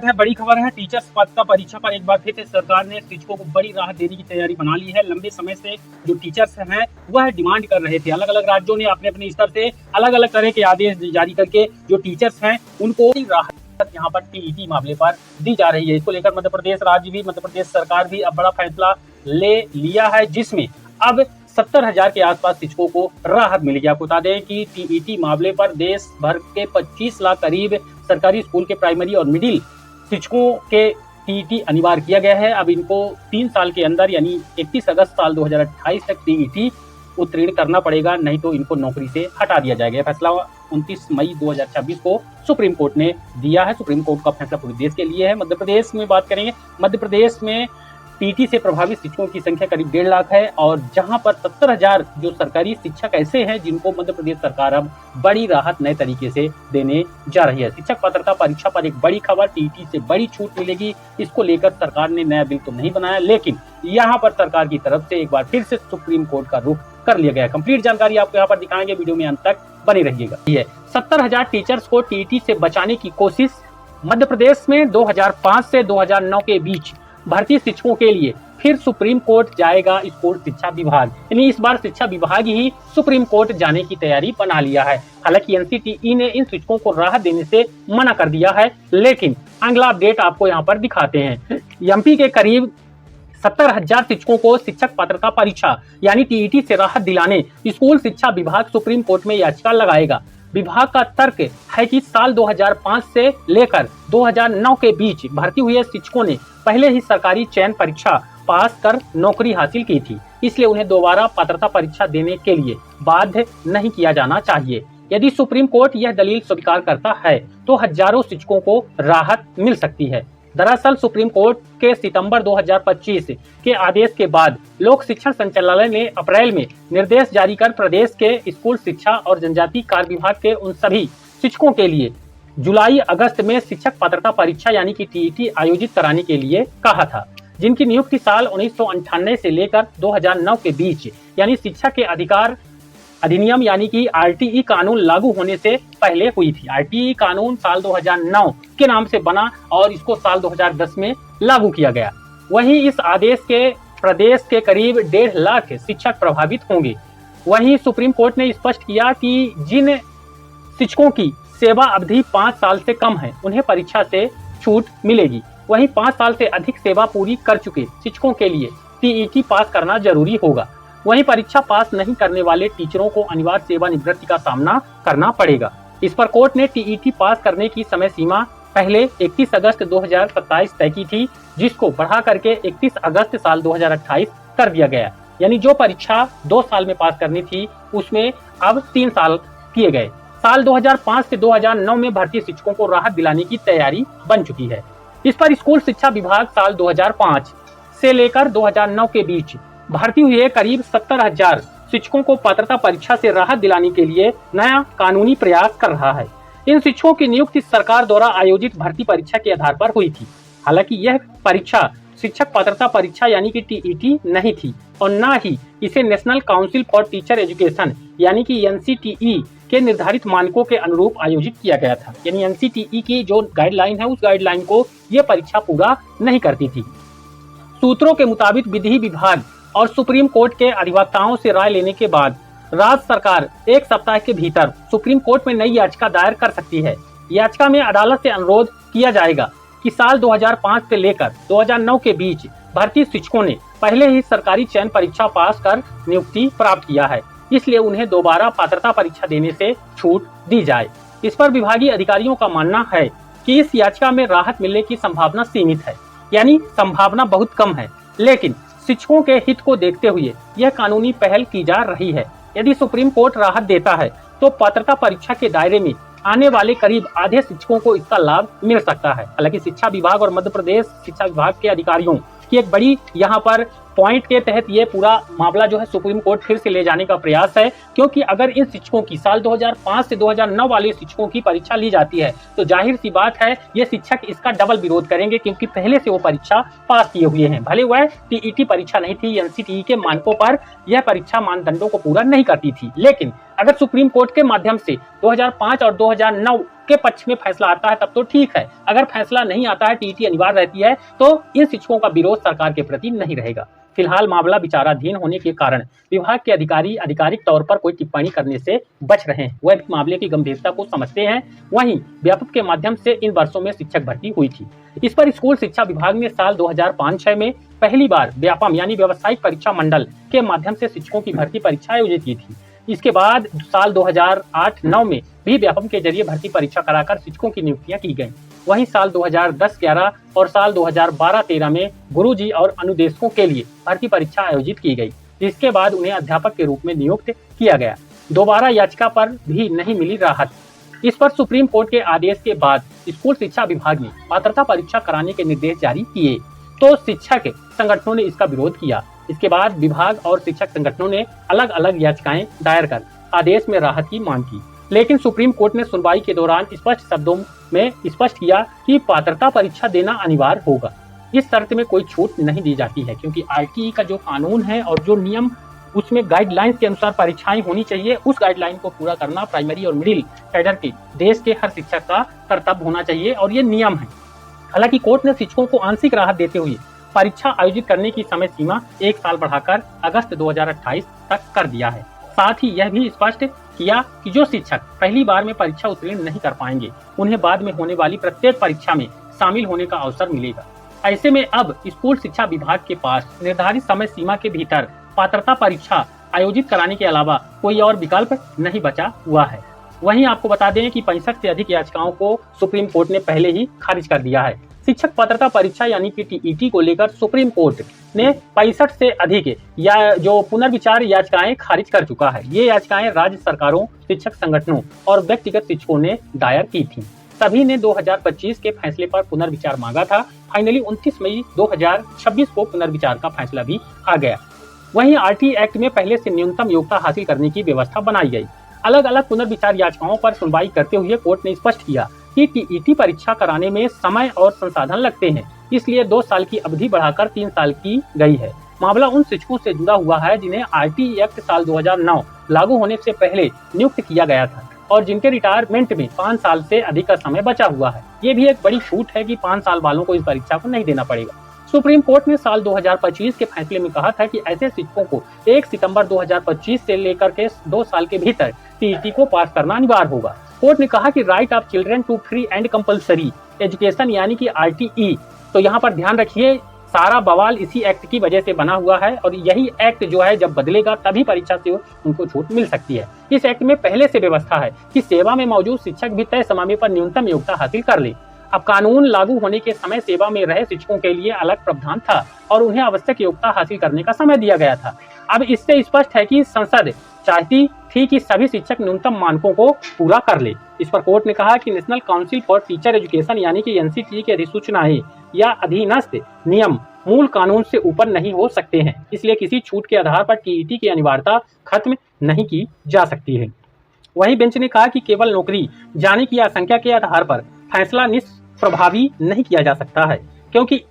है, बड़ी खबर है। टीचर्स पात्रता परीक्षा पर एक बार फिर से सरकार ने शिक्षकों को बड़ी राहत देने की तैयारी बना ली है। लंबे समय से जो टीचर्स हैं वह डिमांड कर रहे थे। अलग अलग राज्यों ने अपने अपने स्तर से अलग अलग तरह के आदेश जारी करके जो टीचर्स हैं उनको राहत यहाँ पर टीईटी मामले पर दी जा रही है। इसको लेकर मध्य प्रदेश सरकार भी अब बड़ा फैसला ले लिया है, जिसमें अब 70,000 के आसपास शिक्षकों को राहत मिलेगी। आपको बता दें कि टीईटी मामले पर देश भर के 25 लाख करीब सरकारी स्कूल के प्राइमरी और मिडिल शिक्षकों के टीईटी अनिवार्य किया गया है। अब इनको 3 साल के अंदर यानी 31 अगस्त साल 2028 तक टीईटी उत्तीर्ण करना पड़ेगा, नहीं तो इनको नौकरी से हटा दिया जाएगा। फैसला 29 मई 2026 को सुप्रीम कोर्ट ने दिया है। सुप्रीम कोर्ट का फैसला पूरे देश के लिए है। मध्य प्रदेश में बात करेंगे, मध्य प्रदेश में टीईटी से प्रभावित शिक्षकों की संख्या करीब 1.5 लाख है और जहां पर 70,000 जो सरकारी शिक्षक ऐसे हैं जिनको मध्य प्रदेश सरकार अब बड़ी राहत नए तरीके से देने जा रही है। शिक्षक पात्रता परीक्षा पर एक बड़ी खबर, टीईटी से बड़ी छूट मिलेगी। इसको लेकर सरकार ने नया बिल तो नहीं बनाया, लेकिन यहाँ पर सरकार की तरफ से एक बार फिर से सुप्रीम कोर्ट का रुख कर लिया गया। कंप्लीट जानकारी आपको यहाँ पर दिखाएंगे, वीडियो में अंत तक बने रहिएगा। ये 70,000 टीचर्स को टीईटी से बचाने की कोशिश। मध्य प्रदेश में 2005 से 2009 के बीच भारतीय शिक्षकों के लिए फिर सुप्रीम कोर्ट जाएगा स्कूल शिक्षा विभाग, यानी इस बार शिक्षा विभाग ही सुप्रीम कोर्ट जाने की तैयारी बना लिया है। हालांकि एनसीटीई ने इन शिक्षकों को राहत देने से मना कर दिया है, लेकिन अगला अपडेट आपको यहाँ पर दिखाते हैं। एमपी के करीब 70,000 शिक्षकों को शिक्षक पात्रता परीक्षा यानी टीईटी से राहत दिलाने स्कूल शिक्षा विभाग सुप्रीम कोर्ट में याचिका लगाएगा। विभाग का तर्क है कि साल 2005 से लेकर 2009 के बीच भर्ती हुए शिक्षकों ने पहले ही सरकारी चयन परीक्षा पास कर नौकरी हासिल की थी, इसलिए उन्हें दोबारा पात्रता परीक्षा देने के लिए बाध्य नहीं किया जाना चाहिए। यदि सुप्रीम कोर्ट यह दलील स्वीकार करता है तो हजारों शिक्षकों को राहत मिल सकती है। दरअसल सुप्रीम कोर्ट के सितंबर 2025 के आदेश के बाद लोक शिक्षण संचालनालय ने अप्रैल में निर्देश जारी कर प्रदेश के स्कूल शिक्षा और जनजातीय कार्य विभाग के उन सभी शिक्षकों के लिए जुलाई अगस्त में शिक्षक पात्रता परीक्षा यानी कि टीईटी आयोजित कराने के लिए कहा था, जिनकी नियुक्ति साल 1998 से लेकर 2009 के बीच यानी शिक्षा के अधिकार अधिनियम यानी कि आरटीई कानून लागू होने से पहले हुई थी। आरटीई कानून साल 2009 के नाम से बना और इसको साल 2010 में लागू किया गया। वहीं इस आदेश के प्रदेश के करीब 1.5 लाख शिक्षक प्रभावित होंगे। वहीं सुप्रीम कोर्ट ने स्पष्ट किया कि जिन शिक्षकों की सेवा अवधि 5 साल से कम है उन्हें परीक्षा से छूट मिलेगी। वहीं 5 साल से अधिक सेवा पूरी कर चुके शिक्षकों के लिए टीईटी पास करना जरूरी होगा। वहीं परीक्षा पास नहीं करने वाले टीचरों को अनिवार्य सेवानिवृत्ति का सामना करना पड़ेगा। इस पर कोर्ट ने टीईटी पास करने की समय सीमा पहले 31 अगस्त 2027 तय की थी, जिसको बढ़ा करके 31 अगस्त साल 2028 कर दिया गया। यानी जो परीक्षा 2 साल में पास करनी थी उसमें अब 3 साल किए गए। साल 2005 से 2009 में भारतीय शिक्षकों को राहत दिलाने की तैयारी बन चुकी है। इस पर स्कूल शिक्षा विभाग साल 2005 से लेकर 2009 के बीच भर्ती हुए करीब 70,000 शिक्षकों को पात्रता परीक्षा से राहत दिलाने के लिए नया कानूनी प्रयास कर रहा है। इन शिक्षकों की नियुक्ति सरकार द्वारा आयोजित भर्ती परीक्षा के आधार पर हुई थी। हालांकि यह परीक्षा शिक्षक पात्रता परीक्षा यानी कि टीईटी नहीं थी और न ही इसे national council for teacher education यानी कि एनसीटीई के निर्धारित मानकों के अनुरूप आयोजित किया गया था। यानी एनसीटीई की जो गाइडलाइन है उस गाइडलाइन को यह परीक्षा पूरा नहीं करती थी। सूत्रों के मुताबिक विधि विभाग और सुप्रीम कोर्ट के अधिवक्ताओं से राय लेने के बाद राज्य सरकार 1 सप्ताह के भीतर सुप्रीम कोर्ट में नई याचिका दायर कर सकती है। याचिका में अदालत से अनुरोध किया जाएगा कि साल 2005 से लेकर 2009 के बीच भारतीय शिक्षकों ने पहले ही सरकारी चयन परीक्षा पास कर नियुक्ति प्राप्त किया है, इसलिए उन्हें दोबारा पात्रता परीक्षा देने से छूट दी जाए। इस पर विभागीय अधिकारियों का मानना है कि इस याचिका में राहत मिलने की संभावना सीमित है, यानी संभावना बहुत कम है, लेकिन शिक्षकों के हित को देखते हुए यह कानूनी पहल की जा रही है। यदि सुप्रीम कोर्ट राहत देता है तो पात्रता परीक्षा के दायरे में आने वाले करीब आधे शिक्षकों को इसका लाभ मिल सकता है। हालांकि शिक्षा विभाग और मध्य प्रदेश शिक्षा विभाग के अधिकारियों की एक बड़ी यहाँ पर पॉइंट के तहत ये पूरा मामला जो है सुप्रीम कोर्ट फिर से ले जाने का प्रयास है, क्योंकि अगर इन शिक्षकों की साल 2005 से 2009 वाले शिक्षकों की परीक्षा ली जाती है तो जाहिर सी बात है ये शिक्षक इसका डबल विरोध करेंगे, क्योंकि पहले से वो परीक्षा पास किए हुए हैं। भले वह टीईटी परीक्षा नहीं थी, एनसीटीई के मानकों पर यह परीक्षा मानदंडों को पूरा नहीं करती थी, लेकिन अगर सुप्रीम कोर्ट के माध्यम से 2005 और 2009 के पक्ष में फैसला आता है तब तो ठीक है, अगर फैसला नहीं आता है, टीईटी अनिवार्य रहती है, तो इन शिक्षकों का विरोध सरकार के प्रति नहीं रहेगा। फिलहाल मामला विचाराधीन होने के कारण विभाग के अधिकारी आधिकारिक तौर पर कोई टिप्पणी करने से बच रहे हैं। वह भी मामले की गंभीरता को समझते हैं। वहीं व्यापक के माध्यम से इन वर्षों में शिक्षक भर्ती हुई थी। इस पर स्कूल शिक्षा विभाग ने साल 2005-06 में पहली बार व्यापम यानी व्यावसायिक परीक्षा मंडल के माध्यम से शिक्षकों की भर्ती परीक्षा आयोजित की थी। इसके बाद साल 2008-09 में भी व्यापम के जरिए भर्ती परीक्षा कराकर शिक्षकों की नियुक्तियां की गईं। वहीं साल 2010-11 और साल 2012-13 में गुरुजी और अनुदेशकों के लिए भर्ती परीक्षा आयोजित की गई, जिसके बाद उन्हें अध्यापक के रूप में नियुक्त किया गया। दोबारा याचिका पर भी नहीं मिली राहत। इस पर सुप्रीम कोर्ट के आदेश के बाद स्कूल शिक्षा विभाग ने पात्रता परीक्षा कराने के निर्देश जारी किए, तो शिक्षक संगठनों ने इसका विरोध किया। इसके बाद विभाग और शिक्षक संगठनों ने अलग अलग याचिकाएं दायर कर आदेश में राहत की मांग की, लेकिन सुप्रीम कोर्ट ने सुनवाई के दौरान स्पष्ट शब्दों में स्पष्ट किया कि पात्रता परीक्षा देना अनिवार्य होगा। इस शर्त में कोई छूट नहीं दी जाती है, क्योंकि आरटीई का जो कानून है और जो नियम उसमें गाइडलाइंस के अनुसार परीक्षाएं होनी चाहिए, उस गाइडलाइन को पूरा करना प्राइमरी और मिडिल कैडर के देश के हर शिक्षक का कर्तव्य होना चाहिए और ये नियम है। हालांकि कोर्ट ने शिक्षकों को आंशिक राहत देते हुए परीक्षा आयोजित करने की समय सीमा 1 साल बढ़ाकर अगस्त 2028 तक कर दिया है। साथ ही यह भी स्पष्ट किया कि जो शिक्षक पहली बार में परीक्षा उत्तीर्ण नहीं कर पाएंगे, उन्हें बाद में होने वाली प्रत्येक परीक्षा में शामिल होने का अवसर मिलेगा। ऐसे में अब स्कूल शिक्षा विभाग के पास निर्धारित समय सीमा के भीतर पात्रता परीक्षा आयोजित कराने के अलावा कोई और विकल्प नहीं बचा हुआ है। वहीं आपको बता दें कि 65 से अधिक याचिकाओं को सुप्रीम कोर्ट ने पहले ही खारिज कर दिया है। शिक्षक पात्रता परीक्षा यानी कि टीईटी को लेकर सुप्रीम कोर्ट ने 65 से अधिक या जो पुनर्विचार याचिकाएं खारिज कर चुका है। ये याचिकाएं राज्य सरकारों, शिक्षक संगठनों और व्यक्तिगत शिक्षकों ने दायर की थी। सभी ने 2025 के फैसले पर पुनर्विचार मांगा था। फाइनली 29 मई 2026 को पुनर्विचार का फैसला भी आ गया। वहीं आरटीई एक्ट में पहले से न्यूनतम योग्यता हासिल करने की व्यवस्था बनाई गई। अलग अलग पुनर्विचार याचिकाओं पर सुनवाई करते हुए कोर्ट ने स्पष्ट किया कि टीईटी परीक्षा कराने में समय और संसाधन लगते हैं, इसलिए 2 साल की अवधि बढ़ाकर 3 साल की गई है। मामला उन शिक्षकों से जुड़ा हुआ है जिन्हें आरटीई एक्ट साल 2009 लागू होने से पहले नियुक्त किया गया था और जिनके रिटायरमेंट में 5 साल से अधिक का समय बचा हुआ है। ये भी एक बड़ी छूट है कि 5 साल वालों को इस परीक्षा को नहीं देना पड़ेगा। सुप्रीम कोर्ट ने साल 2025 के फैसले में कहा था कि ऐसे शिक्षकों को 1 सितंबर 2025 से लेकर के 2 साल के भीतर टीईटी को पास करना अनिवार्य होगा। कोर्ट ने कहा कि right of children to free and compulsory education यानी कि आरटीई, तो यहाँ पर ध्यान रखिए सारा बवाल इसी एक्ट की वजह से बना हुआ है और यही एक्ट जो है जब बदलेगा तभी परीक्षा से उनको छूट मिल सकती है। इस एक्ट में पहले से व्यवस्था है कि सेवा में मौजूद शिक्षक भी तय समय पर न्यूनतम योग्यता हासिल कर ले। अब कानून लागू होने के समय सेवा में रहे शिक्षकों के लिए अलग प्रावधान था और उन्हें आवश्यक योग्यता हासिल करने का समय दिया गया था। अब इससे स्पष्ट है कि संसद चाहती थी कि सभी शिक्षक न्यूनतम मानकों को पूरा कर ले। इस पर कोर्ट ने कहा कि national council for teacher education यानी कि एनसीटीई की अधिसूचनाएं या अधीनस्थ नियम मूल कानून से ऊपर नहीं हो सकते हैं, इसलिए किसी छूट के आधार पर टीईटी की अनिवार्यता खत्म नहीं की जा सकती है। वहीं बेंच ने कहा कि केवल नौकरी जाने की आशंका के आधार पर फैसला निष्प्रभावी नहीं किया जा सकता है, क्योंकि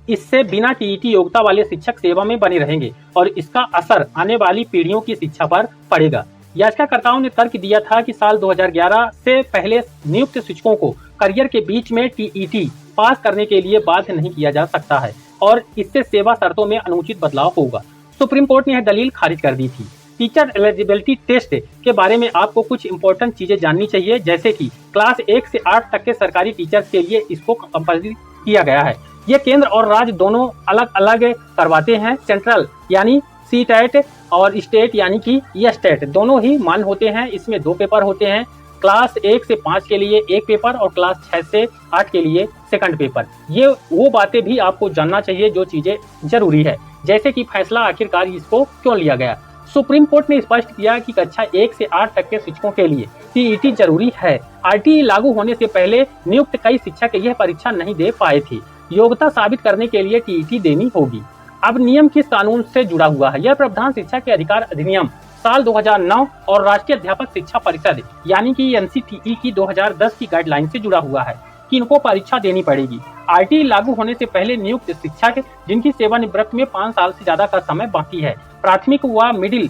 इससे बिना टीईटी योग्यता वाले शिक्षक सेवा में बने रहेंगे और इसका असर आने वाली पीढ़ियों की शिक्षा पर पड़ेगा। याचिकाकर्ताओं ने तर्क दिया था कि साल 2011 से पहले नियुक्त शिक्षकों को करियर के बीच में टीईटी पास करने के लिए बाध्य नहीं किया जा सकता है और इससे सेवा शर्तों में अनुचित बदलाव होगा। सुप्रीम कोर्ट ने यह दलील खारिज कर दी थी। टीचर एलिजिबिलिटी टेस्ट के बारे में आपको कुछ इंपॉर्टेंट चीजें जाननी चाहिए, जैसे कि क्लास 1 से 8 तक के सरकारी टीचर्स के लिए इसको कंपल्सरी किया गया है। ये केंद्र और राज्य दोनों अलग अलग करवाते हैं। सेंट्रल यानी सीटेट और स्टेट यानी कि ये स्टेट दोनों ही मान्य होते हैं। इसमें 2 पेपर होते हैं, क्लास 1 से 5 के लिए 1 पेपर और क्लास 6 से 8 के लिए सेकंड पेपर। ये वो बातें भी आपको जानना चाहिए जो चीजें जरूरी है, जैसे कि फैसला आखिरकार इसको क्यों लिया गया। सुप्रीम कोर्ट ने स्पष्ट किया कि कक्षा 1 से 8 तक के शिक्षकों के लिए टीईटी जरूरी है। आरटीई लागू होने से पहले नियुक्त कई शिक्षक यह परीक्षा नहीं दे पाए थे। योग्यता साबित करने के लिए टीईटी देनी होगी। अब नियम किस कानून से जुड़ा हुआ है? यह प्रावधान शिक्षा के अधिकार अधिनियम साल 2009 और राष्ट्रीय अध्यापक शिक्षा परिषद यानी कि एनसीटीई की 2010 की गाइडलाइन से जुड़ा हुआ है कि इनको परीक्षा देनी पड़ेगी। आरटीई लागू होने से पहले नियुक्त शिक्षक जिनकी सेवानिवृत्ति में 5 साल से ज्यादा का समय बाकी है, प्राथमिक व मिडिल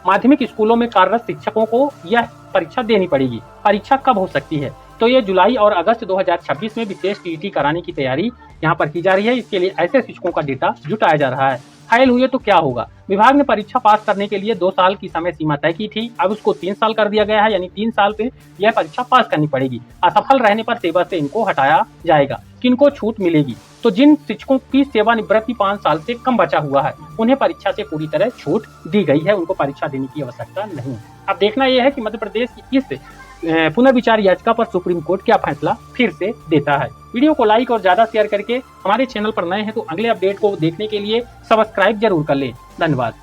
माध्यमिक स्कूलों में कार्यरत शिक्षकों को यह परीक्षा देनी पड़ेगी। परीक्षा कब हो सकती है? तो ये जुलाई और अगस्त 2026 में विशेष टीईटी कराने की तैयारी यहाँ पर की जा रही है। इसके लिए ऐसे शिक्षकों का डेटा जुटाया जा रहा है। फेल हुए तो क्या होगा? विभाग ने परीक्षा पास करने के लिए 2 साल की समय सीमा तय की थी, अब उसको 3 साल कर दिया गया है, यानी 3 साल पे यह परीक्षा पास करनी पड़ेगी। असफल रहने पर सेवा से इनको हटाया जाएगा। किनको छूट मिलेगी? तो जिन शिक्षकों की सेवानिवृत्ति 5 साल से कम बचा हुआ है, उन्हें परीक्षा से पूरी तरह छूट दी गई है, उनको परीक्षा देने की आवश्यकता नहीं है। अब देखना यह है कि मध्य प्रदेश की इस पुनर्विचार याचिका पर सुप्रीम कोर्ट क्या फैसला फिर से देता है। वीडियो को लाइक और ज्यादा शेयर करके हमारे चैनल पर नए हैं तो अगले अपडेट को देखने के लिए सब्सक्राइब जरूर कर लें। धन्यवाद।